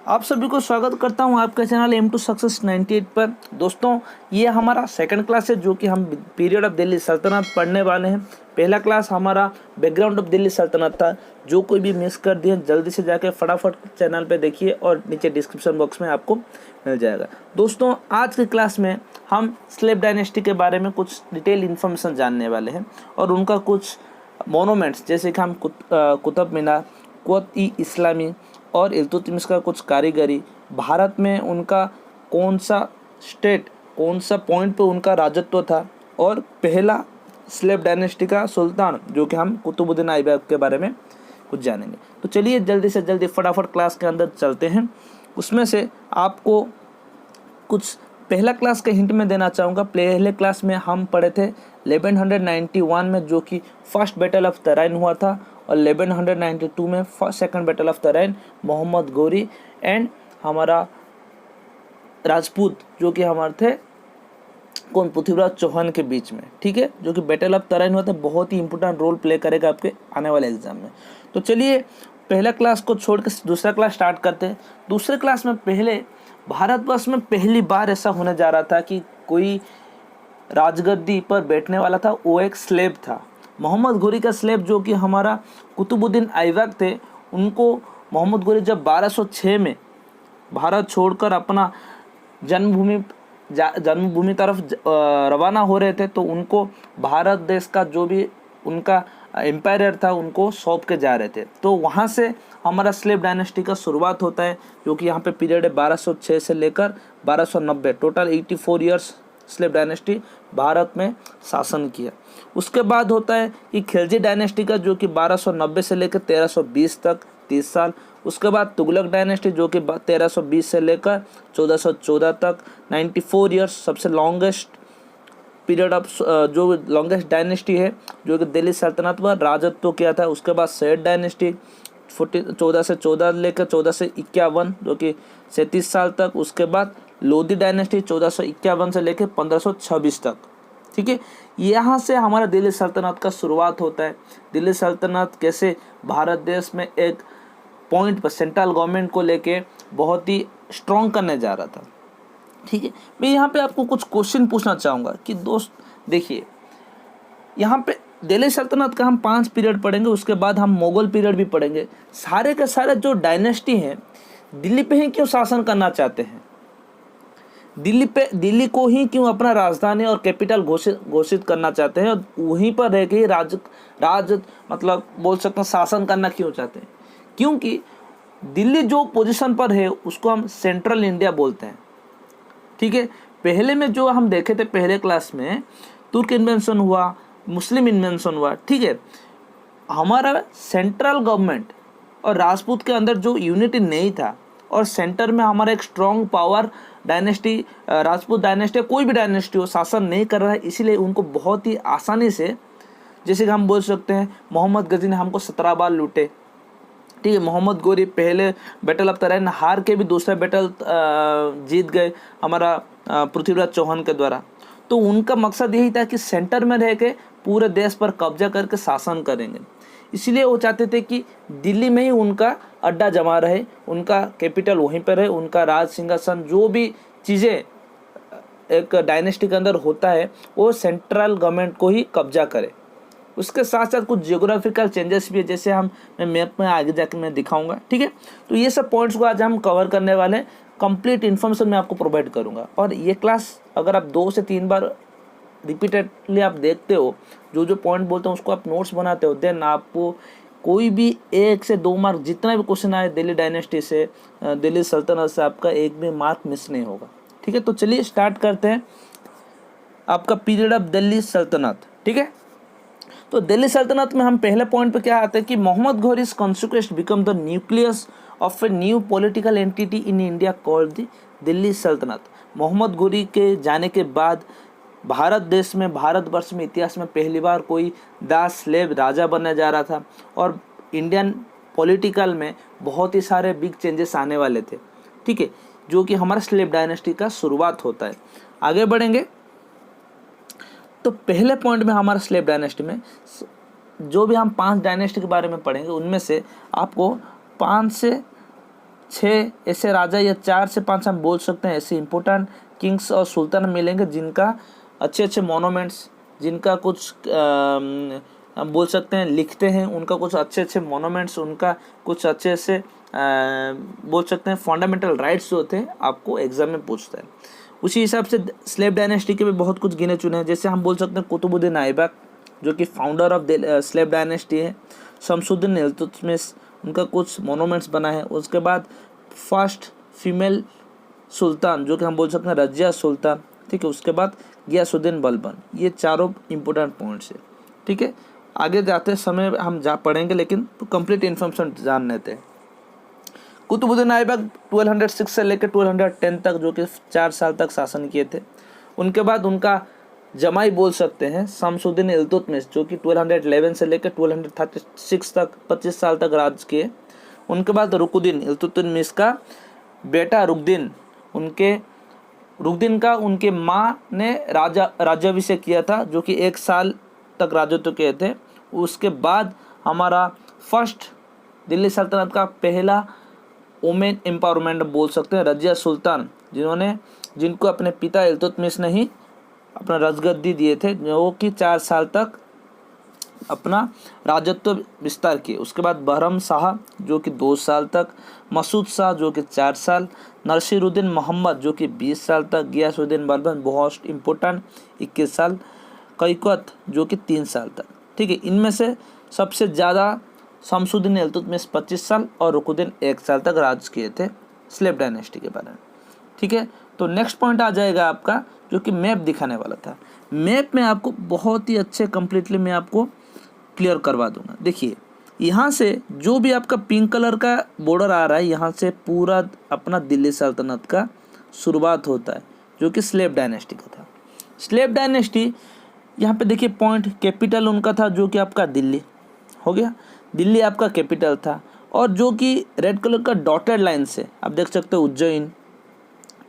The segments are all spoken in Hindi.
आप सभी को स्वागत करता हूं आपके चैनल एम टू सक्सेस 98 पर। दोस्तों, ये हमारा सेकंड क्लास है जो कि हम पीरियड ऑफ दिल्ली सल्तनत पढ़ने वाले हैं। पहला क्लास हमारा बैकग्राउंड ऑफ दिल्ली सल्तनत था। जो कोई भी मिस कर दिए जल्दी से जाके फटाफट चैनल पे देखिए और नीचे डिस्क्रिप्शन बॉक्स में आपको मिल जाएगा। दोस्तों, आज की क्लास में हम स्लेव डायनेस्टी के बारे में कुछ डिटेल इन्फॉर्मेशन जानने वाले हैं और उनका कुछ मोनूमेंट्स जैसे कि हम कुतुब मीनार, कुवत-ई-इस्लामी और इल्तुतमिश का कुछ कारीगरी, भारत में उनका कौन सा स्टेट, कौन सा पॉइंट पे उनका राजत्व था और पहला स्लेव डायनेस्टी का सुल्तान जो कि हम कुतुबुद्दीन ऐबक के बारे में कुछ जानेंगे। तो चलिए जल्दी से जल्दी फटाफट क्लास के अंदर चलते हैं। उसमें से आपको कुछ पहला क्लास के हिंट में देना चाहूँगा। पहले क्लास में हम पढ़े थे 1191 में जो कि फर्स्ट बैटल ऑफ तराइन हुआ था और 1192 में second battle of Tarain Mohammad Ghori and हमारा राजपूत जो कि हमारे थे पृथ्वीराज चौहान के बीच में, ठीक है, जो कि बैटल ऑफ तराइन हुआ था। बहुत ही इंपॉर्टेंट रोल प्ले करेगा आपके आने वाले एग्जाम में। तो चलिए पहला क्लास को छोड़ के दूसरा क्लास स्टार्ट करते हैं। दूसरे क्लास में पहले भारतवर्ष में पहली बार ऐसा होने जा रहा था कि कोई राजगद्दी पर बैठने वाला था, वो एक स्लेब था। मोहम्मद गौरी का स्लेब जो कि हमारा कुतुबुद्दीन ऐबक थे, उनको मोहम्मद गौरी जब 1206 में भारत छोड़कर अपना जन्मभूमि तरफ रवाना हो रहे थे, तो उनको भारत देश का जो भी उनका एम्पायर था उनको सौंप के जा रहे थे। तो वहाँ से हमारा स्लेव डायनेस्टी का शुरुआत होता है जो कि यहाँ पे पीरियड है 1206 से लेकर 1290, total 84 years slave dynasty Bharat में शासन किया। उसके बाद होता है कि खिलजी डायनेस्टी का जो कि 1290 से लेकर 1320 तक 30 साल। उसके बाद तुगलक डायनेस्टी जो कि 1320 से लेकर 1414 तक 94 ईयर्स, सबसे लॉन्गेस्ट पीरियड ऑफ जो लॉन्गेस्ट डायनेस्टी है जो कि दिल्ली सल्तनत पर राजत्व किया था। उसके बाद सैयद डायनेस्टी 14 से 14 लेकर 14 से 51 जो कि 37 साल तक। उसके बाद लोधी डायनेस्टी 1451 से लेकर 1526 तक, ठीक है। यहाँ से हमारा दिल्ली सल्तनत का शुरुआत होता है। दिल्ली सल्तनत कैसे भारत देश में एक पॉइंट पर सेंट्रल गवर्नमेंट को लेके बहुत ही स्ट्रॉन्ग करने जा रहा था, ठीक है। मैं यहाँ पे आपको कुछ क्वेश्चन पूछना चाहूँगा कि दोस्त देखिए, यहाँ पे दिल्ली सल्तनत का हम 5 पीरियड पढ़ेंगे, उसके बाद हम मुगल पीरियड भी पढ़ेंगे। सारे के सारे जो डायनेस्टी हैं दिल्ली पे ही क्यों शासन करना चाहते हैं, दिल्ली को ही क्यों अपना राजधानी और कैपिटल घोषित करना चाहते हैं और वहीं पर रह के राज मतलब बोल सकते हैं शासन करना क्यों चाहते हैं? क्योंकि दिल्ली जो पोजीशन पर है उसको हम सेंट्रल इंडिया बोलते हैं, ठीक है। पहले में जो हम देखे थे पहले क्लास में तुर्क इन्वेंशन हुआ, मुस्लिम इन्वेंशन हुआ, ठीक है। हमारा सेंट्रल गवर्नमेंट और राजपूत के अंदर जो यूनिटी नहीं था और सेंटर में हमारा एक strong power dynasty, Rajput dynasty, कोई भी डायनेस्टी हो, शासन नहीं कर रहा है, इसीलिए उनको बहुत ही आसानी से, जैसे कि हम बोल सकते हैं मोहम्मद गजी ने हमको 17 बार लूटे, ठीक है। मोहम्मद गौरी पहले बैटल ऑफ तराइन हार के भी दूसरा बैटल जीत गए हमारा पृथ्वीराज चौहान के द्वारा। तो उनका मकसद यही था कि सेंटर में रह के पूरे देश पर कब्जा करके शासन करेंगे। इसीलिए वो चाहते थे कि दिल्ली में ही उनका अड्डा जमा रहे, उनका कैपिटल वहीं पर रहे, उनका राज सिंहासन जो भी चीज़ें एक डायनेस्टी के अंदर होता है वो सेंट्रल गवर्नमेंट को ही कब्जा करे। उसके साथ साथ कुछ जियोग्राफिकल चेंजेस भी है, जैसे मैं मैप में आगे जाकर मैं दिखाऊंगा, ठीक है। तो ये सब पॉइंट्स को आज हम कवर करने वाले हैं। कंप्लीट इन्फॉर्मेशन मैं आपको प्रोवाइड करूंगा और ये क्लास अगर आप 2 से 3 बार रिपीटेडली आप देखते हो, जो पॉइंट बोलते हैं उसको आप नोट्स बनाते हो, देन आपको कोई भी 1 से 2 मार्क जितना भी क्वेश्चन आए दिल्ली डायनेस्टी से, दिल्ली सल्तनत से, आपका एक भी मार्क मिस नहीं होगा, ठीक है। तो चलिए स्टार्ट करते हैं आपका पीरियड ऑफ दिल्ली सल्तनत, ठीक है। तो दिल्ली सल्तनत में हम पहले पॉइंट पे क्या आते हैं कि Mohammad Ghori's conquest become the nucleus of a new political entity in India called the Delhi Sultanate. Mohammad Gauri के जाने के बाद भारत देश में, भारतवर्ष में इतिहास में पहली बार कोई दास स्लेव राजा बनने जा रहा था और इंडियन पॉलिटिकल में बहुत ही सारे बिग चेंजेस आने वाले थे, ठीक है, जो कि हमारा स्लेव डायनेस्टी का शुरुआत होता है। आगे बढ़ेंगे तो पहले पॉइंट में हमारा स्लेव डायनेस्टी में जो भी हम 5 डायनेस्टी के बारे में पढ़ेंगे उनमें से आपको 5 से 6 ऐसे राजा या 4 से 5 हम बोल सकते हैं ऐसे इम्पोर्टेंट किंग्स और सुल्तान मिलेंगे जिनका अच्छे अच्छे मोनूमेंट्स, जिनका कुछ हम बोल सकते हैं लिखते हैं, उनका कुछ अच्छे अच्छे मोनूमेंट्स, उनका कुछ अच्छे से बोल सकते हैं फंडामेंटल राइट्स जो होते हैं आपको एग्जाम में पूछता है। उसी हिसाब से स्लेव डायनेस्टी के भी बहुत कुछ गिने चुने हैं, जैसे हम बोल सकते हैं कुतुबुद्दीन ऐबक जो कि फाउंडर ऑफ स्लेव डायनेस्टी है, शमसुद्दीन इल्तुतमिश उनका कुछ मोनूमेंट्स बना है। उसके बाद फर्स्ट फीमेल सुल्तान जो कि हम बोल सकते हैं रजिया सुल्तान, ठीक है। उसके बाद गियासुद्दीन बलबन, ये चारों इंपॉर्टेंट पॉइंट्स है, ठीक है। आगे जाते समय हम पढ़ेंगे, लेकिन कंप्लीट इन्फॉर्मेशन जान लेते हैं। कुतुबुद्दीन ऐबक 1206 से लेकर 1210 तक जो कि 4 साल तक शासन किए थे। उनके बाद उनका जमाई बोल सकते हैं शमसुद्दीन इल्तुतमिश जो कि 1211 से लेकर 1236 तक 25 साल तक राज किए। उनके बाद रुकुद्दीन इल्तुतमिश का बेटा रुकदीन, रुकदीन का उनके माँ ने राज्याभिषेक किया था जो कि 1 साल तक राजत्व किए थे। उसके बाद हमारा फर्स्ट दिल्ली सल्तनत का पहला वुमेन एम्पावरमेंट बोल सकते हैं रजिया सुल्तान, जिनको अपने पिता इल्तुतमिश ने ही अपना राजगद्दी दिए थे, जो कि 4 साल तक अपना राजत्व विस्तार किए। उसके बाद बहरम शाह जो कि 2 साल तक, मसूद शाह जो कि 4 साल, नसीरुद्दीन मोहम्मद जो कि 20 साल तक, गियासुद्दीन बलबन बहुत इम्पोर्टेंट 21 साल, कैकत जो कि 3 साल तक, ठीक है। इनमें से सबसे ज़्यादा शमसुद्दीन इल्तुतमिश 25 साल और रुकुद्दीन 1 साल तक राज किए थे स्लेव डायनेस्टी के बारे में, ठीक है। तो नेक्स्ट पॉइंट आ जाएगा आपका जो कि मैप दिखाने वाला था। मैप में आपको बहुत ही अच्छे कंप्लीटली मैं आपको क्लियर करवा दूंगा। देखिए यहाँ से जो भी आपका पिंक कलर का बॉर्डर आ रहा है, यहाँ से पूरा अपना दिल्ली सल्तनत का शुरुआत होता है जो कि स्लेव डायनेस्टी का था। स्लेव डायनेस्टी यहाँ पे देखिए पॉइंट कैपिटल उनका था जो कि आपका दिल्ली हो गया, दिल्ली आपका कैपिटल था। और जो कि रेड कलर का डॉटेड लाइन से आप देख सकते हो उज्जैन,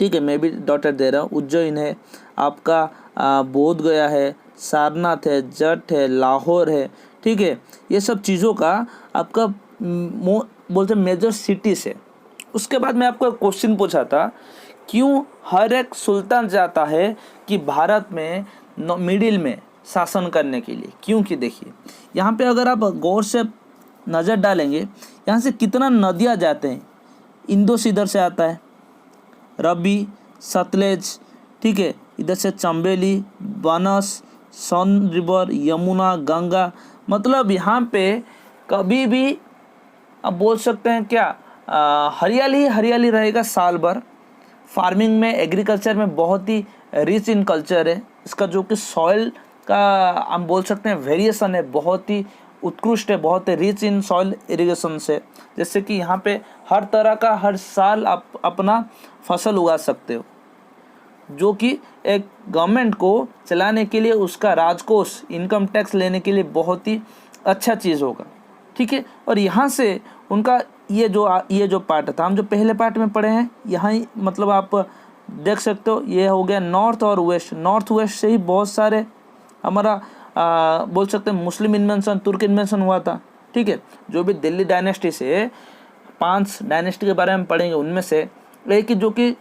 ठीक है, मैं भी डॉटेड दे रहा हूँ। उज्जैन है आपका, बोध गया है, सारनाथ है, जट है, लाहौर है, ठीक है। ये सब चीज़ों का आपका बोलते मेजर सिटीज है। उसके बाद मैं आपको एक क्वेश्चन पूछा था, क्यों हर एक सुल्तान चाहता है कि भारत में मिडिल में शासन करने के लिए? क्योंकि देखिए यहाँ पे अगर आप गौर से नज़र डालेंगे, यहाँ से कितना नदियाँ जाते हैं। इंदोस इधर से आता है, रबी, सतलेज, ठीक है, इधर से चंबेली, बनस, सोन रिवर, यमुना, गंगा, मतलब यहाँ पे कभी भी आप बोल सकते हैं क्या हरियाली ही हरियाली रहेगा साल भर। फार्मिंग में, एग्रीकल्चर में बहुत ही रिच इन कल्चर है। इसका जो कि सॉइल का हम बोल सकते हैं वेरिएशन है, बहुत ही उत्कृष्ट है, बहुत ही रिच इन सॉइल इरिगेशन से। जैसे कि यहाँ पे हर तरह का हर साल आप अपना फसल उगा सकते हो, जो कि एक गवर्नमेंट को चलाने के लिए, उसका राजकोष इनकम टैक्स लेने के लिए बहुत ही अच्छा चीज़ होगा, ठीक है। और यहाँ से उनका ये जो पार्ट था, हम जो पहले पार्ट में पढ़े हैं, यहाँ ही मतलब आप देख सकते हो ये हो गया नॉर्थ और वेस्ट। नॉर्थ वेस्ट से ही बहुत सारे हमारा बोल सकते हैं मुस्लिम इन्वेंशन, तुर्क इन्वेंशन हुआ था, ठीक है। जो भी दिल्ली डायनेस्टी से 5 डायनेस्टी के बारे में पढ़ेंगे, उनमें से एक जो कि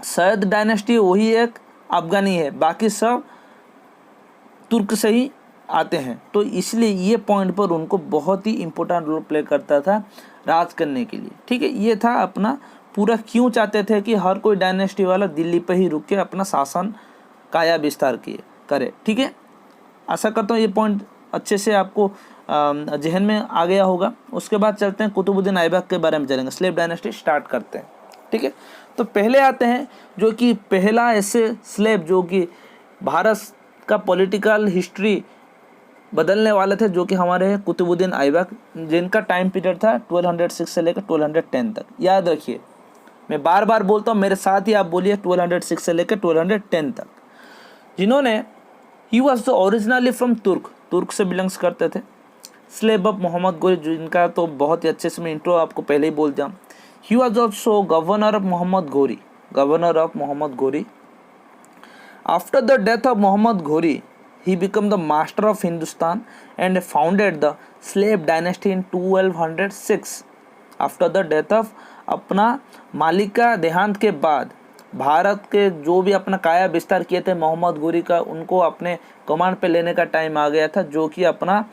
सैयद डायनेस्टी, वही एक अफगानी है, बाकी सब तुर्क से ही आते हैं। तो इसलिए ये पॉइंट पर उनको बहुत ही इम्पोर्टेंट रोल प्ले करता था राज करने के लिए, ठीक है। ये था अपना पूरा क्यों चाहते थे कि हर कोई डायनेस्टी वाला दिल्ली पे ही रुक के अपना शासन काया विस्तार करे, ठीक है। आशा करता हूँ ये पॉइंट अच्छे से आपको जहन में आ गया होगा। उसके बाद चलते हैं कुतुबुद्दीन ऐबक के बारे में जानेंगे। स्लेव डायनेस्टी स्टार्ट करते हैं, ठीक है। तो पहले आते हैं जो कि पहला ऐसे स्लेव जो कि भारत का पॉलिटिकल हिस्ट्री बदलने वाले थे, जो कि हमारे कुतुबुद्दीन ऐबक, जिनका टाइम पीरियड था 1206 से लेकर 1210 तक। याद रखिए, मैं बार बार बोलता हूँ, मेरे साथ ही आप बोलिए 1206 से लेकर 1210 तक। जिन्होंने he was the originally from तुर्क से बिलोंग्स करते थे। स्लेव ऑफ मोहम्मद गोरी, जिनका तो बहुत ही अच्छे से मैं इंट्रो आपको पहले ही बोल दिया। He was also governor of Mohammad Ghori. After the death of Mohammad Ghori, he became the master of Hindustan and founded the slave dynasty in 1206. After the death of अपना मालिक का देहांत के बाद भारत के जो भी अपना काया विस्तार किए थे मोहम्मद घुरी का, उनको अपने कमांड पे लेने का टाइम आ गया था, जो कि अपना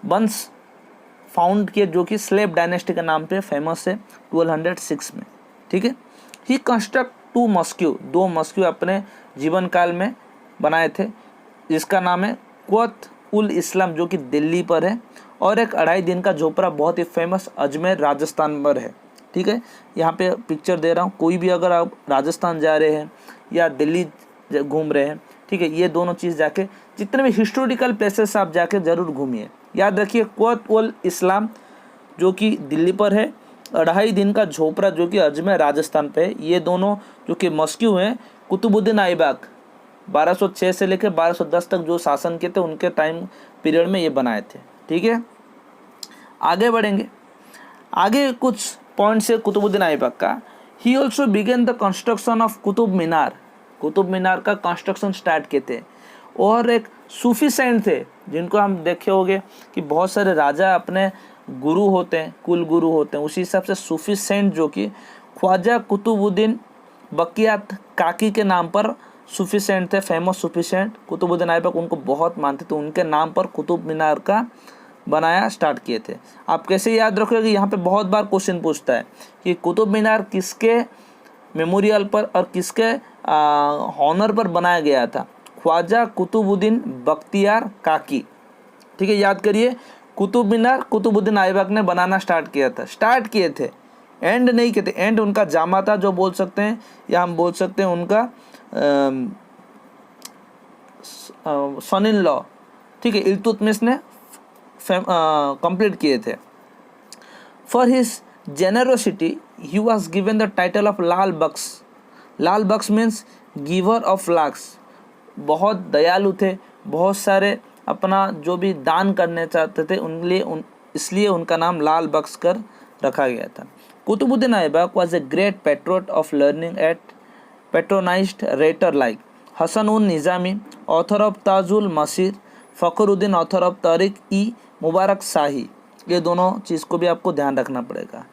वंश फाउंड किए जो कि स्लेव डायनेस्टी के नाम पे फेमस है 1206 में। ठीक है, ही कंस्ट्रक्ट 2 मस्क्यू, 2 मस्क्यू अपने जीवन काल में बनाए थे, जिसका नाम है कुत उल इस्लाम जो कि दिल्ली पर है, और एक 2.5 दिन का झोपड़ा बहुत ही फेमस अजमेर राजस्थान पर है। ठीक है, यहाँ पे पिक्चर दे रहा हूँ, कोई भी अगर आप राजस्थान जा रहे हैं या दिल्ली घूम रहे हैं, ठीक है, ये दोनों चीज़ जाके जितने भी हिस्टोरिकल प्लेसेस आप जाके ज़रूर घूमिए। याद रखिए कुत उल इस्लाम जो कि दिल्ली पर है, 2.5 दिन का झोपड़ा जो कि अजमेर राजस्थान पे है। ये दोनों जो कि मस्क्यू हैं कुतुबुद्दीन ऐबक 1206 से लेकर 1210 तक जो शासन किए थे उनके टाइम पीरियड में ये बनाए थे। ठीक है, आगे बढ़ेंगे। आगे कुछ पॉइंट्स है कुतुबुद्दीन ऐबक का। He also began the construction of Qutub Minar, Qutub Minar का कंस्ट्रक्शन स्टार्ट किए थे। और एक सूफी सेंट थे जिनको हम देखे होंगे कि बहुत सारे राजा अपने गुरु होते हैं, कुल गुरु होते हैं, उसी हिसाब से सूफी सेंट जो कि ख्वाजा कुतुबुद्दीन बकियात काकी के नाम पर सूफी सेंट थे, famous Sufi saint Qutubuddin Aibak उनको बहुत मानते थे, उनके नाम पर कुतुब मीनार का बनाया स्टार्ट किए थे। आप कैसे याद रखोगे कि यहाँ पे बहुत बार क्वेश्चन पूछता है कि कुतुब मीनार किसके मेमोरियल पर और किसके हॉनर पर बनाया गया था? ख्वाजा कुतुबुद्दीन बख्तियार काकी। ठीक है, याद करिए, कुतुब मीनार कुतुबुद्दीन ऐबक ने बनाना स्टार्ट किया था, स्टार्ट किए थे, एंड नहीं किए थे। एंड उनका जामा था जो बोल सकते हैं, या हम बोल सकते हैं उनका सन इन लॉ। ठीक है, इल्तुतमिश ने कंप्लीट किए थे। For his generosity he was given the title of Lal Bakhsh. Lal Bakhsh means giver of lakhs, बहुत दयालु थे, बहुत सारे अपना जो भी दान करने चाहते थे इसलिए उनका नाम लाल बख्श कर रखा गया था। Qutbuddin Aibak was a great patron of learning at patronized writer like Hasan un Nizami, author of Tajul Masir, Fakhruddin author of Tarikh i Mubarak Shahi. ये दोनों चीज़ को भी आपको ध्यान रखना पड़ेगा।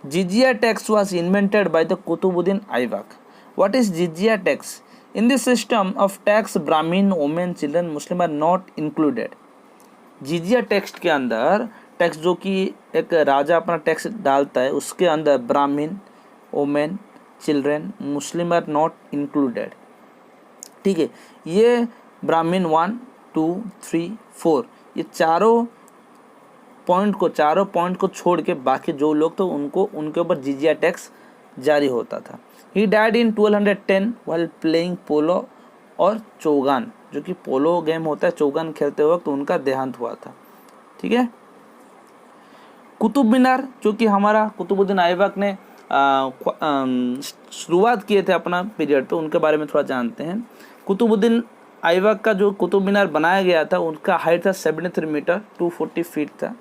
Jizya tax was invented by the Qutbuddin Aibak. What is jizya tax? In this system of tax, Brahmin, women, children, Muslim are not included. Jizya tax के अंदर टैक्स जो कि एक राजा अपना टैक्स डालता है, उसके अंदर Brahmin, women, children, Muslim are not included. ठीक है, ये ब्राह्मण 1, 2, 3, 4 ये चारों पॉइंट को छोड़ के बाकी जो लोग तो उनको उनके ऊपर जिजिया टैक्स जारी होता था। He died in 1210 while playing पोलो और चौगान, जो कि पोलो गेम होता है, चौगान खेलते वक्त उनका देहांत हुआ था। ठीक है, कुतुब मीनार जो कि हमारा कुतुबुद्दीन ऐबक ने शुरुआत किए थे अपना पीरियड पे, उनके बारे में थोड़ा जानते हैं। कुतुबुद्दीन ऐबक का जो कुतुब मीनार बनाया गया था उनका हाइट था 73 मीटर 240 फीट था।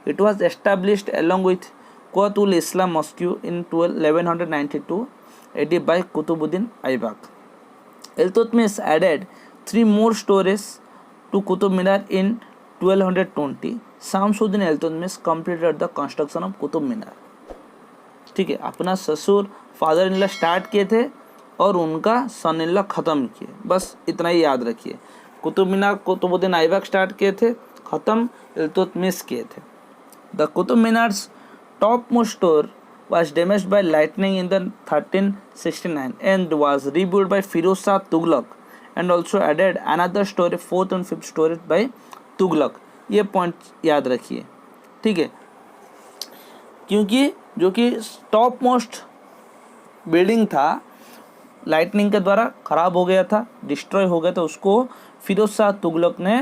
It was established along with कुत उल इस्लाम मस्क्यू इन 1192 AD by Qutbuddin Aibak. Iltutmish added 3 more stories to Qutub Minar in 1220. Shamsuddin Iltutmish completed the construction of Qutub Minar. ठीक है, अपना ससुर फादर इन लॉ स्टार्ट किए थे और उनका सन इन लॉ ख़त्म किए, बस इतना ही याद रखिए। कुतुब मीनार कुतुबुद्दीन ऐबक स्टार्ट किए थे, ख़त्म इल्तुतमिश किए थे। The Qutub Minar's top most storey was damaged by lightning in the 1369 and was rebuilt by Firoz Shah Tughlaq and also added another story 4th and 5th story by Tughlaq। ये पॉइंट याद रखिए। ठीक है, क्योंकि जो कि टॉप मोस्ट बिल्डिंग था लाइटनिंग के द्वारा ख़राब हो गया था, डिस्ट्रॉय हो गया था, उसको फिरोज शाह तुगलक ने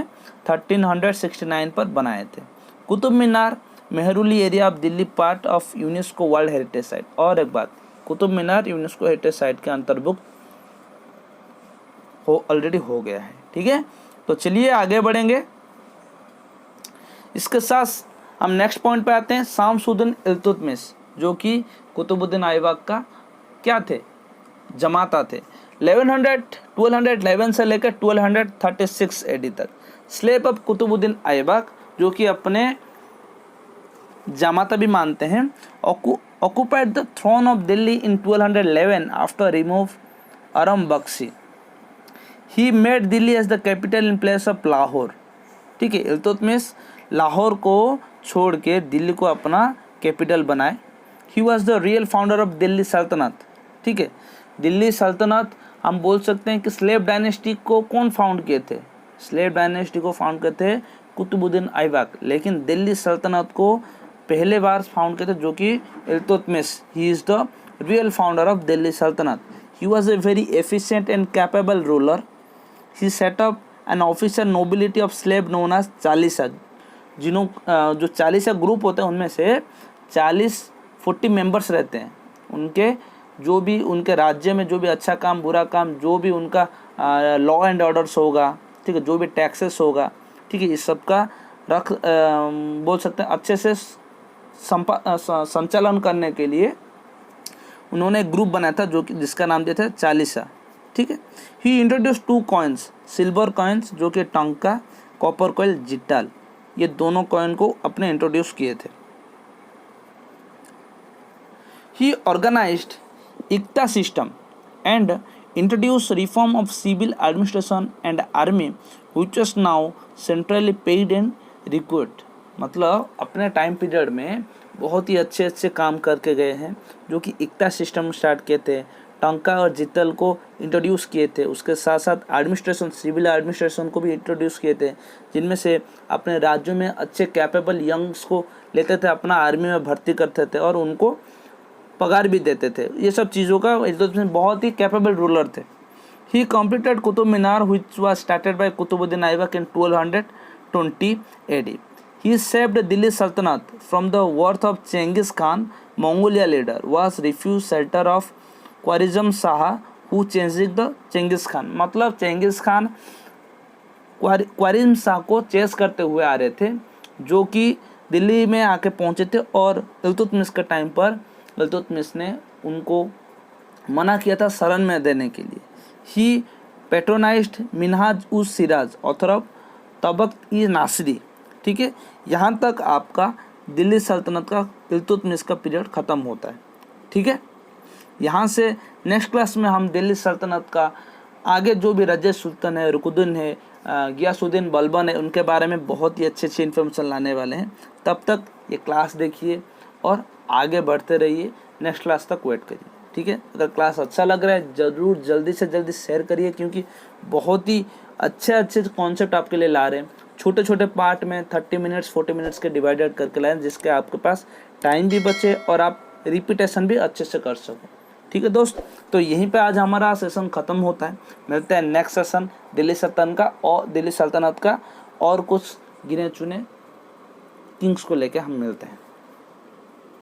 1369 पर बनाए थे। Qutub Minar Mehrauli area of Delhi part of UNESCO world heritage site. और एक बात, Qutub Minar UNESCO heritage site के अंतर्भुक्त ऑलरेडी हो गया है। ठीक है, तो चलिए आगे बढ़ेंगे। इसके साथ हम नेक्स्ट पॉइंट पे आते हैं। शामसुद्दीन इल्तुतमिश जो कि कुतुबुद्दीन ऐबक का क्या थे, जमाता थे। 1211 से लेकर 1236 AD तक स्लेव ऑफ कुतुबुद्दीन ऐबक जो कि अपने जामाता भी मानते हैं occupied the throne of Delhi in 1211 after remove Aram Bakshi. He made Delhi as the capital in place of Lahore. ठीक है, इल्तुतमिश लाहौर को छोड़ के दिल्ली को अपना कैपिटल बनाए. He was the real founder of Delhi सल्तनत. ठीक है, दिल्ली सल्तनत हम बोल सकते हैं कि स्लेव डायनेस्टी को कौन फाउंड किए थे? स्लेव डायनेस्टी को फाउंड किए थे कुतुबुद्दीन ऐबक, लेकिन दिल्ली सल्तनत को पहले बार फाउंड किए थे जो कि Iltutmish. He is the real founder of Delhi Sultanat. He was a very efficient and capable ruler. He set up an officer nobility of slave known as Chalisa. जो चालीसा ग्रुप होते हैं उनमें से 40 मेंबर्स रहते हैं. उनके जो भी उनके राज्य में जो भी अच्छा काम बुरा काम जो भी उनका लॉ एंड ऑर्डर्स होगा, ठीक है, जो भी टैक्सेस होगा, ठीक है, इस सब का बोल सकते हैं अच्छे से संचालन करने के लिए उन्होंने एक ग्रुप बनाया था जो कि जिसका नाम दिया था चालीसा. ठीक है. ही इंट्रोड्यूस 2 कॉइन्स, सिल्वर कॉइन्स जो कि टंका, कॉपर कॉइन जिट्टाल, ये दोनों कॉइन को अपने इंट्रोड्यूस किए थे. He organized iqta system and introduce reform of civil administration and army which was now centrally paid and recruit. मतलब अपने टाइम पीरियड में बहुत ही अच्छे काम करके गए हैं, जो कि इक्ता सिस्टम स्टार्ट किए थे, टंका और जितल को इंट्रोड्यूस किए थे, उसके साथ साथ एडमिनिस्ट्रेशन सिविल एडमिनिस्ट्रेशन को भी इंट्रोड्यूस किए थे, जिनमें से अपने राज्यों में अच्छे कैपेबल यंग्स को लेते थे, अपना आर्मी में भर्ती करते थे और उनको पगार भी देते थे. ये सब चीज़ों का इल्तुतमिश बहुत ही कैपेबल रूलर थे. He completed Qutub Minar which was started by Qutbuddin Aibak in 1220 AD. He saved Delhi Sultanate from the wrath of Genghis Khan. Mongolia leader was refused shelter of Khwarizm Shah who chased the Genghis Khan. मतलब चेंगिस खान ख्वारिज़्म शाह को चेस करते हुए आ रहे थे, जो कि दिल्ली में आके पहुंचे थे और इल्तुतमिश के टाइम पर इल्तुतमिश ने उनको मना किया था शरण में देने के लिए. ही पेट्रोनाइज्ड मिनहाज उस सिराज ऑथर ऑफ तबक़त-ई-नासिरी. ठीक है, यहाँ तक आपका दिल्ली सल्तनत का इल्तुतमिश का पीरियड ख़त्म होता है. ठीक है, यहाँ से नेक्स्ट क्लास में हम दिल्ली सल्तनत का आगे जो भी रज़िया सुल्तान है, रुकुद्दीन है, गियासुद्दीन बलबन है, उनके बारे में बहुत ही अच्छी इन्फॉर्मेशन लाने वाले हैं. तब तक ये क्लास देखिए और आगे बढ़ते रहिए, नेक्स्ट क्लास तक वेट करिए. ठीक है, अगर क्लास अच्छा लग रहा है ज़रूर जल्दी से जल्दी शेयर करिए, क्योंकि बहुत ही अच्छे कॉन्सेप्ट आपके लिए ला रहे हैं. छोटे पार्ट में 30 मिनट्स 40 मिनट्स के डिवाइडेड करके लाएं, जिसके आपके पास टाइम भी बचे और आप रिपीटेशन भी अच्छे से कर सको. ठीक है दोस्त, तो यहीं पे आज हमारा सेशन ख़त्म होता है. मिलते हैं नेक्स्ट सेशन दिल्ली सल्तनत का और कुछ गिने चुने किंग्स को लेके हम मिलते हैं.